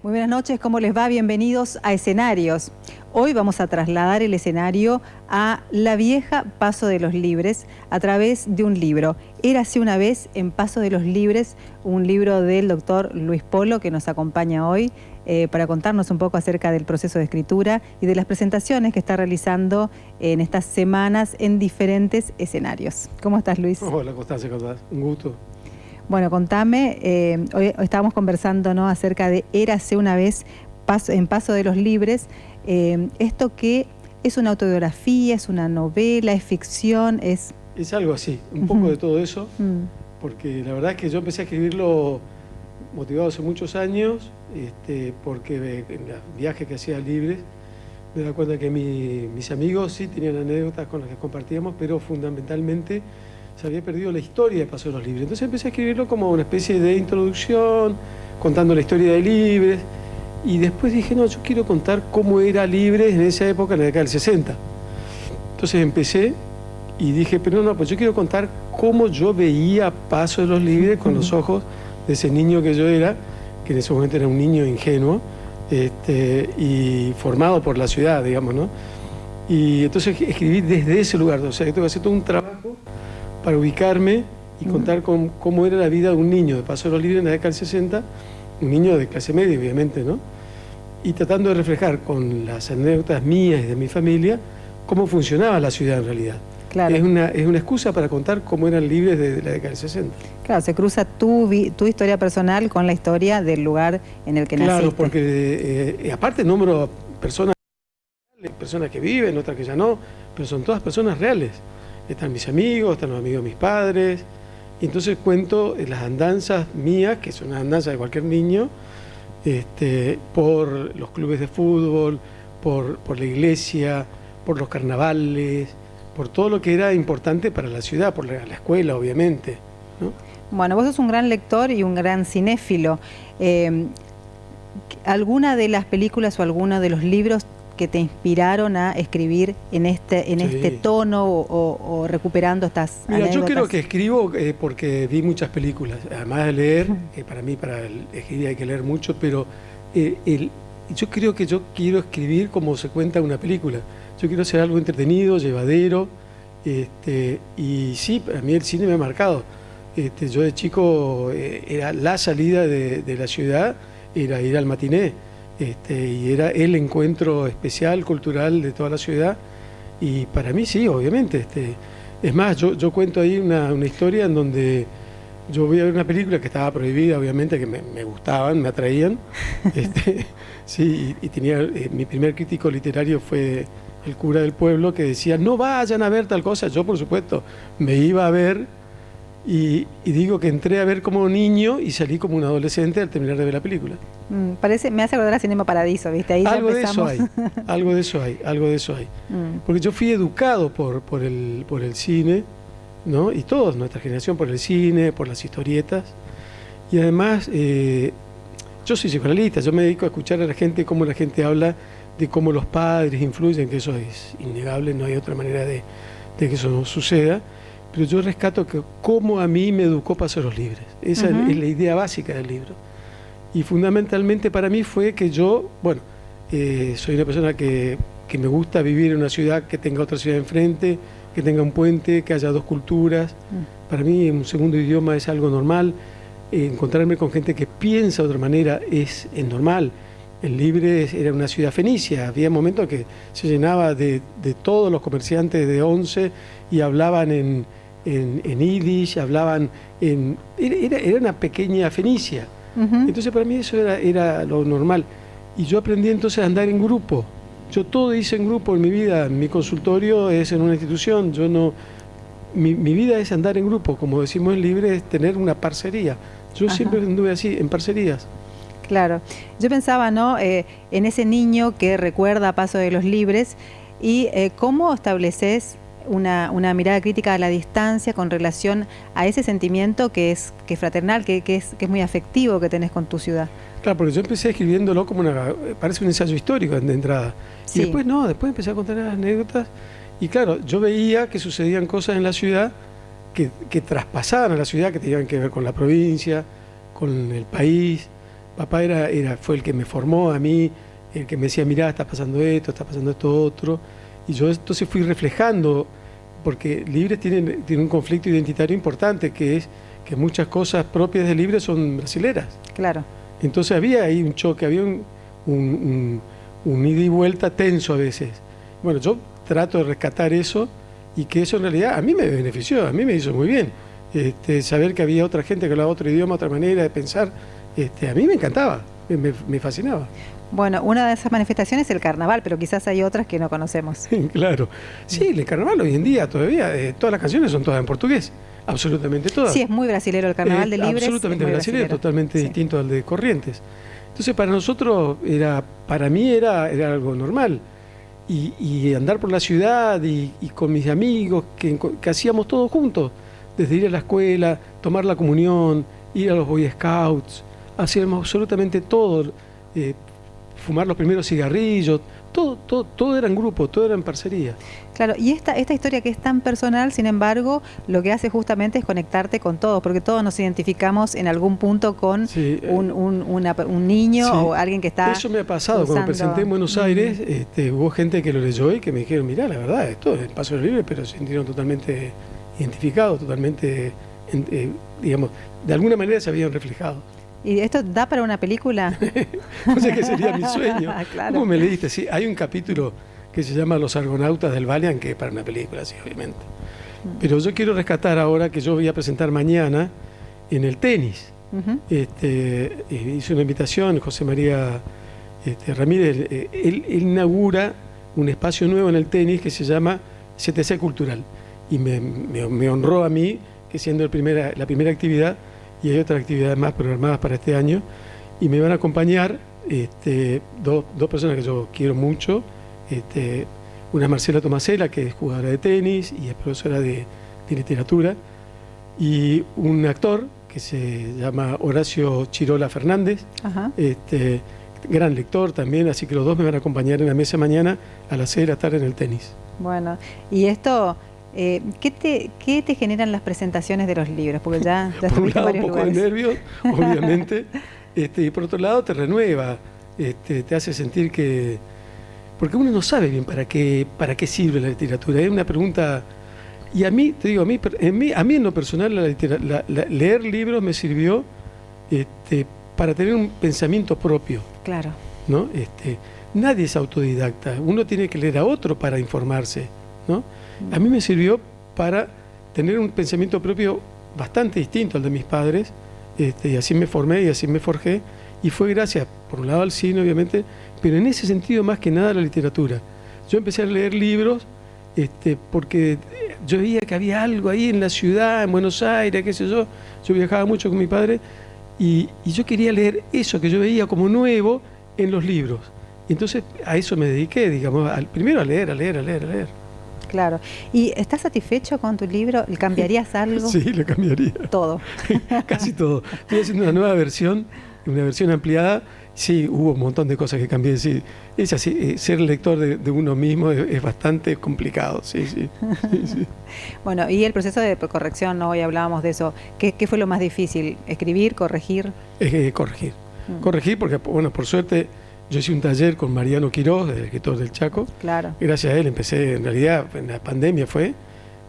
Muy buenas noches, ¿cómo les va? Bienvenidos a Escenarios. Hoy vamos a trasladar el escenario a la vieja Paso de los Libres a través de un libro. Érase una vez en Paso de los Libres, un libro del doctor Luis Polo que nos acompaña hoy para contarnos un poco acerca del proceso de escritura y de las presentaciones que está realizando en estas semanas en diferentes escenarios. ¿Cómo estás, Luis? Hola, Constanza, ¿cómo estás? Un gusto. Bueno, contame, hoy estábamos conversando, ¿no?, acerca de Érase una vez en Paso de los Libres. ¿Esto qué es? ¿Una autobiografía, es una novela, es ficción? Es algo así, un poco de todo eso, porque la verdad es que yo empecé a escribirlo motivado hace muchos años, porque en los viajes que hacía libres me da cuenta que mis amigos sí tenían anécdotas con las que compartíamos, pero fundamentalmente se había perdido la historia de Paso de los Libres. Entonces empecé a escribirlo como una especie de introducción, contando la historia de Libres, y después dije, no, yo quiero contar cómo era Libres en esa época, en la década del 60. Entonces empecé y dije, pero no, pues yo quiero contar cómo yo veía Paso de los Libres con los ojos de ese niño que yo era, que en ese momento era un niño ingenuo, y formado por la ciudad, digamos, ¿no? Y entonces escribí desde ese lugar, o sea, que tengo que hacer todo un trabajo para ubicarme y contar cómo era la vida de un niño de Paso de los Libres en la década del 60, un niño de clase media, obviamente, ¿no? Y tratando de reflejar con las anécdotas mías y de mi familia cómo funcionaba la ciudad en realidad. Claro. Es una excusa para contar cómo eran Libres de la década del 60. Claro, se cruza tu historia personal con la historia del lugar en el que naciste. Claro, porque aparte nombro personas que viven, otras que ya no, pero son todas personas reales. Están mis amigos, están los amigos de mis padres, y entonces cuento las andanzas mías, que son las andanzas de cualquier niño, por los clubes de fútbol, por la iglesia, por los carnavales, por todo lo que era importante para la ciudad, por la escuela, obviamente, ¿no? Bueno, vos sos un gran lector y un gran cinéfilo. ¿Alguna de las películas o alguno de los libros que te inspiraron a escribir en este tono o recuperando estas anécdotas? Yo creo que escribo porque vi muchas películas, además de leer, para mí para escribir hay que leer mucho, pero yo creo que yo quiero escribir como se cuenta una película. Yo quiero hacer algo entretenido, llevadero, y sí, para mí el cine me ha marcado. Yo de chico era la salida de la ciudad, era ir al matiné. Y era el encuentro especial, cultural de toda la ciudad, y para mí sí, obviamente. Es más, yo cuento ahí una historia en donde yo voy a ver una película que estaba prohibida, obviamente, que me gustaban, me atraían, sí, y tenía, mi primer crítico literario fue el cura del pueblo, que decía, no vayan a ver tal cosa. Yo, por supuesto, me iba a ver, y digo que entré a ver como niño y salí como un adolescente al terminar de ver la película. Me hace acordar a Cinema Paradiso, ¿viste? Ahí algo ya de eso empezamos. hay, algo de eso hay. Porque yo fui educado por el cine, ¿no? Y toda nuestra generación por el cine, por las historietas. Y además, yo soy psicoanalista, yo me dedico a escuchar a la gente, cómo la gente habla de cómo los padres influyen, que eso es innegable, no hay otra manera de que eso no suceda. Pero yo rescato que cómo a mí me educó Paso de los Libres. Esa es la idea básica del libro. Y fundamentalmente para mí fue que yo, soy una persona que me gusta vivir en una ciudad que tenga otra ciudad enfrente, que tenga un puente, que haya dos culturas. Para mí un segundo idioma es algo normal. Encontrarme con gente que piensa de otra manera es normal. En Libres era una ciudad fenicia, había momentos que se llenaba de todos los comerciantes de Once y hablaban en yiddish, hablaban era una pequeña Fenicia. Entonces para mí eso era lo normal. Y yo aprendí entonces a andar en grupo. Yo todo hice en grupo en mi vida. Mi consultorio es en una institución. Mi vida es andar en grupo. Como decimos en Libre, es tener una parcería. Yo siempre anduve así, en parcerías. Claro. Yo pensaba, ¿no?, en ese niño que recuerda Paso de los Libres y cómo estableces una mirada crítica a la distancia con relación a ese sentimiento que es fraternal, que es muy afectivo que tenés con tu ciudad. Claro, porque yo empecé escribiéndolo como parece un ensayo histórico de entrada. Sí. Y después empecé a contar las anécdotas. Y claro, yo veía que sucedían cosas en la ciudad que traspasaban a la ciudad, que tenían que ver con la provincia, con el país. Papá fue el que me formó a mí, el que me decía, mirá, está pasando esto otro. Y yo entonces fui reflejando, porque Libres tiene un conflicto identitario importante, que es que muchas cosas propias de Libres son brasileras. Claro. Entonces había ahí un choque, había un ida y vuelta tenso a veces. Bueno, yo trato de rescatar eso, y que eso en realidad a mí me benefició, a mí me hizo muy bien. Saber que había otra gente que hablaba otro idioma, otra manera de pensar, a mí me encantaba, me fascinaba. Bueno, una de esas manifestaciones es el carnaval, pero quizás hay otras que no conocemos. Claro. Sí, el carnaval hoy en día todavía, todas las canciones son todas en portugués, absolutamente todas. Sí, es muy brasilero el carnaval de Libres. Absolutamente brasilero, totalmente distinto al de Corrientes. Entonces para nosotros, para mí era algo normal. Y andar por la ciudad y con mis amigos, que hacíamos todo juntos, desde ir a la escuela, tomar la comunión, ir a los Boy Scouts, hacíamos absolutamente todo, fumar los primeros cigarrillos, todo era en grupo, todo era en parcería. Claro, y esta historia que es tan personal, sin embargo, lo que hace justamente es conectarte con todos, porque todos nos identificamos en algún punto con un niño o alguien que está... Eso me ha pasado, cuando presenté en Buenos Aires, hubo gente que lo leyó y que me dijeron, mirá, la verdad, esto es el Paso de los Libres, pero se sintieron totalmente identificados, totalmente, digamos, de alguna manera se habían reflejado. ¿Y esto da para una película? No sé qué sería mi sueño. Claro. ¿Cómo me leíste? Sí, hay un capítulo que se llama Los Argonautas del Valiant, que es para una película, sí, obviamente. Pero yo quiero rescatar ahora que yo voy a presentar mañana en el tenis. Hice una invitación, José María Ramírez, él inaugura un espacio nuevo en el tenis que se llama CTC Cultural. Y me honró a mí, que siendo la primera actividad, y hay otras actividades más programadas para este año, y me van a acompañar dos personas que yo quiero mucho. Una es Marcela Tomasela, que es jugadora de tenis y es profesora de literatura, y un actor que se llama Horacio Chirola Fernández, gran lector también, así que los dos me van a acompañar en la mesa mañana a las 6 de la tarde en el tenis. Bueno, y esto... ¿qué te generan las presentaciones de los libros? Porque ya por un lado un poco de nervios, obviamente, y por otro lado te renueva, te hace sentir que... Porque uno no sabe bien para qué sirve la literatura. Es una pregunta... Y a mí, te digo, a mí en lo personal, leer libros me sirvió para tener un pensamiento propio. Claro. ¿No? Nadie es autodidacta. Uno tiene que leer a otro para informarse, ¿no? A mí me sirvió para tener un pensamiento propio bastante distinto al de mis padres, y así me formé y así me forjé, y fue gracias, por un lado, al cine, obviamente, pero en ese sentido más que nada a la literatura. Yo empecé a leer libros porque yo veía que había algo ahí en la ciudad, en Buenos Aires, qué sé yo viajaba mucho con mi padre, y yo quería leer eso que yo veía como nuevo en los libros. Y entonces a eso me dediqué, digamos, primero a leer. Claro. ¿Y estás satisfecho con tu libro? ¿Cambiarías algo? Sí, lo cambiaría. Todo. Casi todo. Estoy haciendo una nueva versión, una versión ampliada. Sí, hubo un montón de cosas que cambié. Sí, es así, ser lector de uno mismo es bastante complicado. Sí. Bueno, y el proceso de corrección, ¿no? Hoy hablábamos de eso. ¿Qué fue lo más difícil? ¿Escribir, corregir? Corregir. Corregir porque, bueno, por suerte... Yo hice un taller con Mariano Quiroz, el escritor del Chaco. Claro. Gracias a él empecé, en realidad, en la pandemia fue,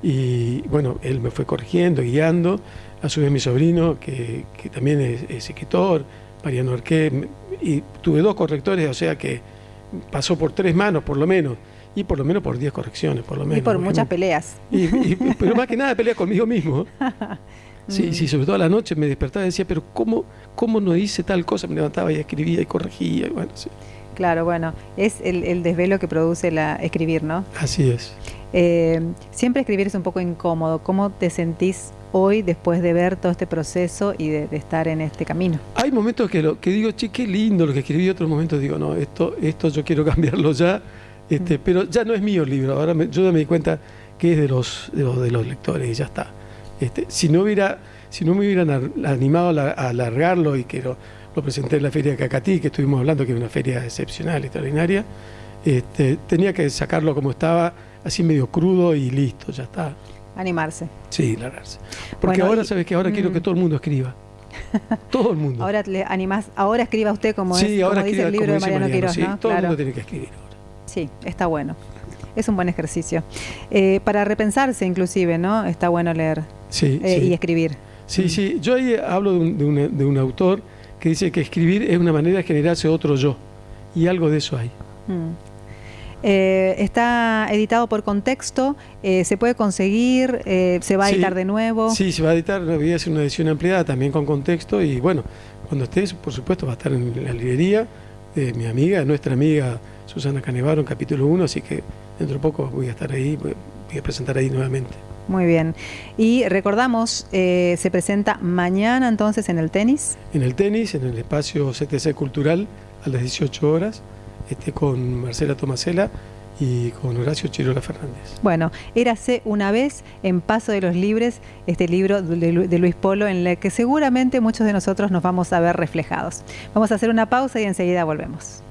y bueno, él me fue corrigiendo, guiando. A su vez mi sobrino, que también es escritor, Mariano Arqué, y tuve 2 correctores, o sea que pasó por 3 manos por lo menos, y por lo menos por 10 correcciones, por lo menos. Y por muchas peleas. Pero más que nada pelea conmigo mismo. Sí, sobre todo a la noche me despertaba y decía, pero ¿cómo no hice tal cosa? Me levantaba y escribía y corregía. Y bueno, sí. Claro, bueno, es el desvelo que produce escribir, ¿no? Así es. Siempre escribir es un poco incómodo. ¿Cómo te sentís hoy después de ver todo este proceso y de estar en este camino? Hay momentos que digo, che, qué lindo lo que escribí, otros momentos digo, no, esto yo quiero cambiarlo ya, pero ya no es mío el libro. Ahora yo ya me di cuenta que es de los lectores y ya está. Si no me hubieran animado a alargarlo y que lo presenté en la Feria de Cacatí, que estuvimos hablando que es una feria excepcional, extraordinaria, tenía que sacarlo como estaba, así medio crudo y listo, ya está. Animarse. Sí, largarse. Porque bueno, ahora, ¿sabes qué? Ahora quiero que todo el mundo escriba. Todo el mundo. Ahora le animás, ahora escriba usted como, sí, es, ahora como dice el libro como de dice Mariano Quirós, sí, ¿no? todo el Claro. mundo tiene que escribir ahora. Sí, está bueno. Es un buen ejercicio. Para repensarse inclusive, ¿no? Está bueno leer Sí, sí. y escribir. Sí, sí. Yo ahí hablo de un autor que dice que escribir es una manera de generarse otro yo. Y algo de eso hay. Está editado por Contexto, se puede conseguir, se va a editar de nuevo. Sí, se va a editar, voy a hacer una edición ampliada también con Contexto y bueno, cuando estés, por supuesto, va a estar en la librería de mi amiga, nuestra amiga Susana Canevaro en capítulo 1, así que dentro de poco voy a estar ahí, voy a presentar ahí nuevamente. Muy bien. Y recordamos, se presenta mañana entonces en el tenis. En el tenis, en el espacio CTC Cultural, a las 18 horas. Con Marcela Tomasela y con Horacio Chirola Fernández. Bueno, Érase una vez en Paso de los Libres, este libro de Luis Polo, en el que seguramente muchos de nosotros nos vamos a ver reflejados. Vamos a hacer una pausa y enseguida volvemos.